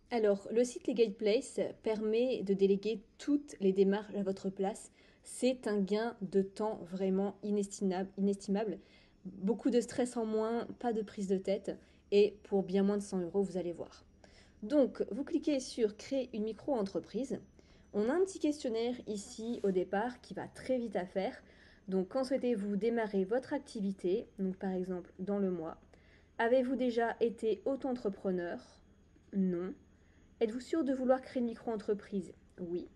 Alors, le site Legal Place permet de déléguer toutes les démarches à votre place. C'est un gain de temps vraiment inestimable. Beaucoup de stress en moins, pas de prise de tête. Et pour bien moins de 100 euros, vous allez voir. Donc, vous cliquez sur Créer une micro-entreprise. On a un petit questionnaire ici au départ qui va très vite à faire. Donc, quand souhaitez-vous démarrer votre activité? Donc, par exemple, dans le mois. Avez-vous déjà été auto-entrepreneur? Non. Êtes-vous sûr de vouloir créer une micro-entreprise? Oui.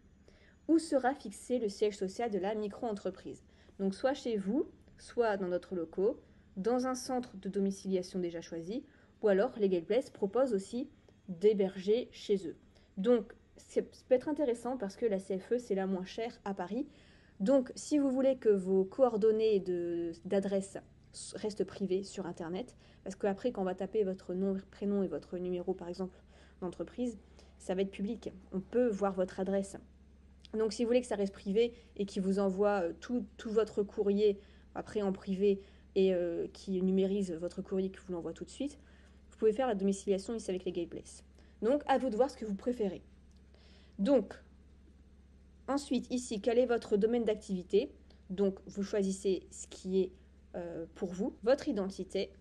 Où sera fixé le siège social de la micro-entreprise? Donc soit chez vous, soit dans notre locaux, dans un centre de domiciliation déjà choisi, ou alors Legal Place propose aussi d'héberger chez eux. Donc ça peut être intéressant parce que la CFE c'est la moins chère à Paris. Donc si vous voulez que vos coordonnées d'adresse restent privées sur Internet, parce qu'après quand on va taper votre nom, prénom et votre numéro par exemple d'entreprise, ça va être public. On peut voir votre adresse. Donc si vous voulez que ça reste privé et qu'il vous envoie tout votre courrier après en privé et qui numérise votre courrier qui vous l'envoie tout de suite, vous pouvez faire la domiciliation ici avec les Legal Place. Donc à vous de voir ce que vous préférez. Donc ensuite ici, quel est votre domaine d'activité? Donc vous choisissez ce qui est pour vous, votre identité,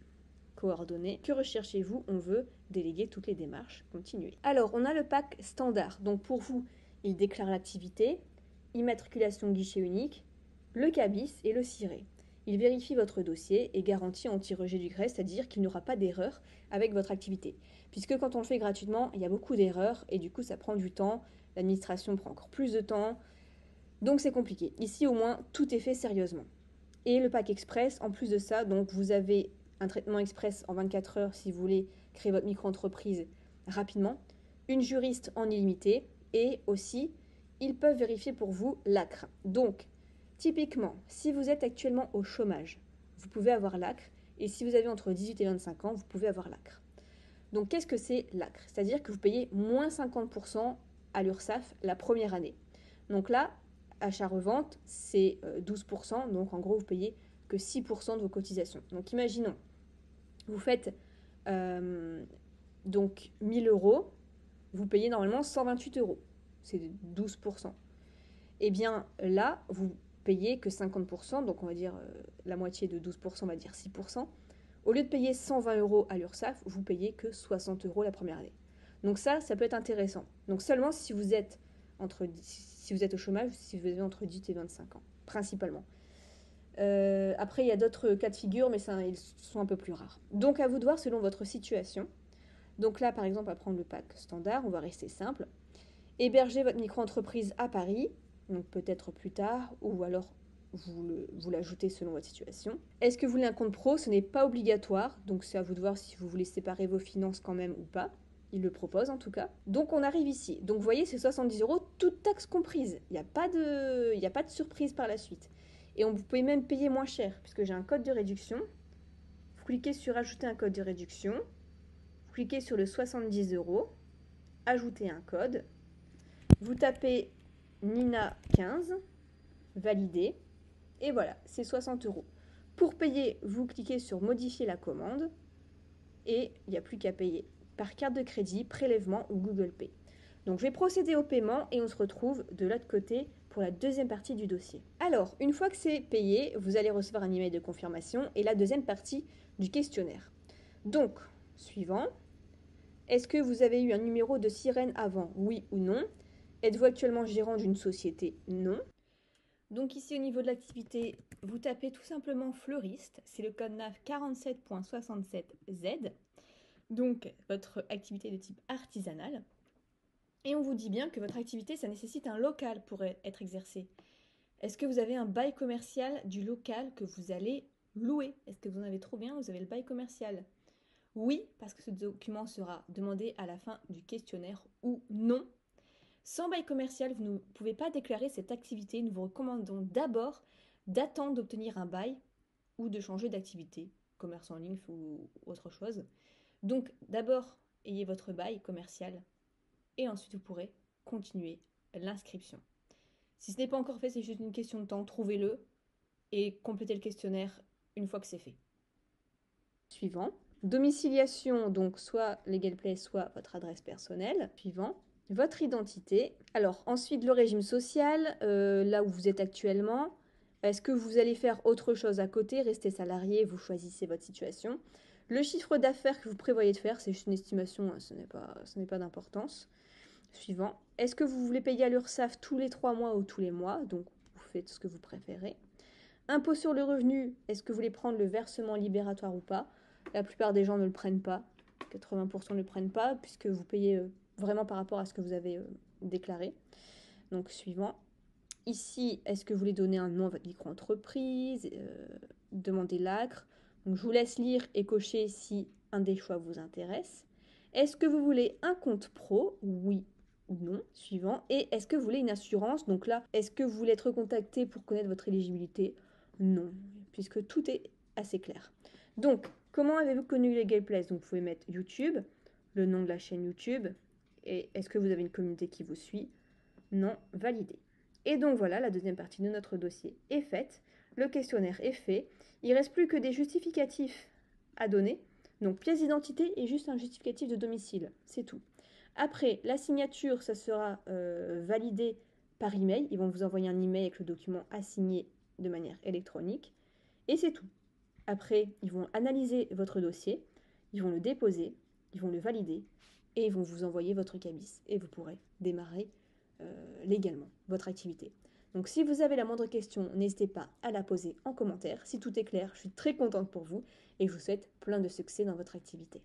coordonnées. Que recherchez-vous? On veut déléguer toutes les démarches. Continuer. Alors, on a le pack standard. Donc, pour vous, il déclare l'activité, immatriculation guichet unique, le cabis et le ciré. Il vérifie votre dossier et garantit anti-rejet du grès, c'est-à-dire qu'il n'y aura pas d'erreur avec votre activité. Puisque quand on le fait gratuitement, il y a beaucoup d'erreurs et du coup, ça prend du temps. L'administration prend encore plus de temps. Donc, c'est compliqué. Ici, au moins, tout est fait sérieusement. Et le pack express, en plus de ça, donc vous avez un traitement express en 24 heures si vous voulez créer votre micro-entreprise rapidement, une juriste en illimité et aussi, ils peuvent vérifier pour vous l'ACRE. Donc, typiquement, si vous êtes actuellement au chômage, vous pouvez avoir l'ACRE et si vous avez entre 18 et 25 ans, vous pouvez avoir l'ACRE. Donc, qu'est-ce que c'est l'ACRE? C'est-à-dire que vous payez moins 50% à l'URSSAF la première année. Donc là, achat-revente, c'est 12%. Donc en gros, vous payez que 6% de vos cotisations. Donc imaginons, vous faites donc 1000 euros, vous payez normalement 128 euros. C'est 12%. Et bien là, vous payez que 50%, donc on va dire la moitié de 12%, on va dire 6%. Au lieu de payer 120 euros à l'URSSAF, vous payez que 60 euros la première année. Donc ça peut être intéressant. Donc seulement si vous êtes si vous êtes au chômage, si vous avez entre 10 et 25 ans, principalement. Après, il y a d'autres cas de figure, mais ça, ils sont un peu plus rares. Donc à vous de voir selon votre situation. Donc là, par exemple, à prendre le pack standard, on va rester simple. Héberger votre micro-entreprise à Paris, donc peut-être plus tard, ou alors vous l'ajoutez selon votre situation. Est-ce que vous voulez un compte pro? Ce n'est pas obligatoire, donc c'est à vous de voir si vous voulez séparer vos finances quand même ou pas. Il le propose en tout cas. Donc on arrive ici. Donc vous voyez, c'est 70 euros, toutes taxes comprises. Il n'y a pas de surprise par la suite. Et vous pouvez même payer moins cher, puisque j'ai un code de réduction. Vous cliquez sur Ajouter un code de réduction. Vous cliquez sur le 70 euros. Ajouter un code. Vous tapez Nina 15, valider, et voilà, c'est 60 euros. Pour payer, vous cliquez sur modifier la commande, et il n'y a plus qu'à payer par carte de crédit, prélèvement ou Google Pay. Donc je vais procéder au paiement et on se retrouve de l'autre côté pour la deuxième partie du dossier. Alors, une fois que c'est payé, vous allez recevoir un email de confirmation et la deuxième partie du questionnaire. Donc, suivant, est-ce que vous avez eu un numéro de sirène avant? Oui ou non? Êtes-vous actuellement gérant d'une société? Non. Donc ici au niveau de l'activité, vous tapez tout simplement fleuriste, c'est le code NAF 47.67Z, donc votre activité de type artisanale. Et on vous dit bien que votre activité, ça nécessite un local pour être exercé. Est-ce que vous avez un bail commercial du local que vous allez louer? Est-ce que vous en avez trop bien? Vous avez le bail commercial? Oui, parce que ce document sera demandé à la fin du questionnaire, ou non. Sans bail commercial, vous ne pouvez pas déclarer cette activité. Nous vous recommandons d'abord d'attendre d'obtenir un bail ou de changer d'activité, commerce en ligne ou autre chose. Donc d'abord, ayez votre bail commercial et ensuite vous pourrez continuer l'inscription. Si ce n'est pas encore fait, c'est juste une question de temps, trouvez-le et complétez le questionnaire une fois que c'est fait. Suivant. Domiciliation, donc soit Legal Place, soit votre adresse personnelle. Suivant. Votre identité. Alors ensuite le régime social, là où vous êtes actuellement. Est-ce que vous allez faire autre chose à côté, rester salarié, vous choisissez votre situation. Le chiffre d'affaires que vous prévoyez de faire, c'est juste une estimation, ce n'est pas d'importance. Suivant. Est-ce que vous voulez payer à l'URSSAF tous les 3 mois ou tous les mois? Donc vous faites ce que vous préférez. Impôt sur le revenu, est-ce que vous voulez prendre le versement libératoire ou pas? La plupart des gens ne le prennent pas. 80% ne le prennent pas puisque vous payez vraiment par rapport à ce que vous avez déclaré. Donc suivant. Ici, est-ce que vous voulez donner un nom à votre micro-entreprise, demander l'ACRE. Donc je vous laisse lire et cocher si un des choix vous intéresse. Est-ce que vous voulez un compte pro? Oui ou non. Suivant. Et est-ce que vous voulez une assurance? Donc là, est-ce que vous voulez être recontacté pour connaître votre éligibilité? Non, puisque tout est assez clair. Donc, comment avez-vous connu Legal Place? Donc vous pouvez mettre YouTube, le nom de la chaîne YouTube, et est-ce que vous avez une communauté qui vous suit? Non, validé. Et donc voilà, la deuxième partie de notre dossier est faite, le questionnaire est fait, il ne reste plus que des justificatifs à donner, donc pièce d'identité et juste un justificatif de domicile, c'est tout. Après, la signature, ça sera validé par email, ils vont vous envoyer un email avec le document à signer de manière électronique, et c'est tout. Après, ils vont analyser votre dossier, ils vont le déposer, ils vont le valider, et ils vont vous envoyer votre cabis, et vous pourrez démarrer légalement votre activité. Donc si vous avez la moindre question, n'hésitez pas à la poser en commentaire. Si tout est clair, je suis très contente pour vous et je vous souhaite plein de succès dans votre activité.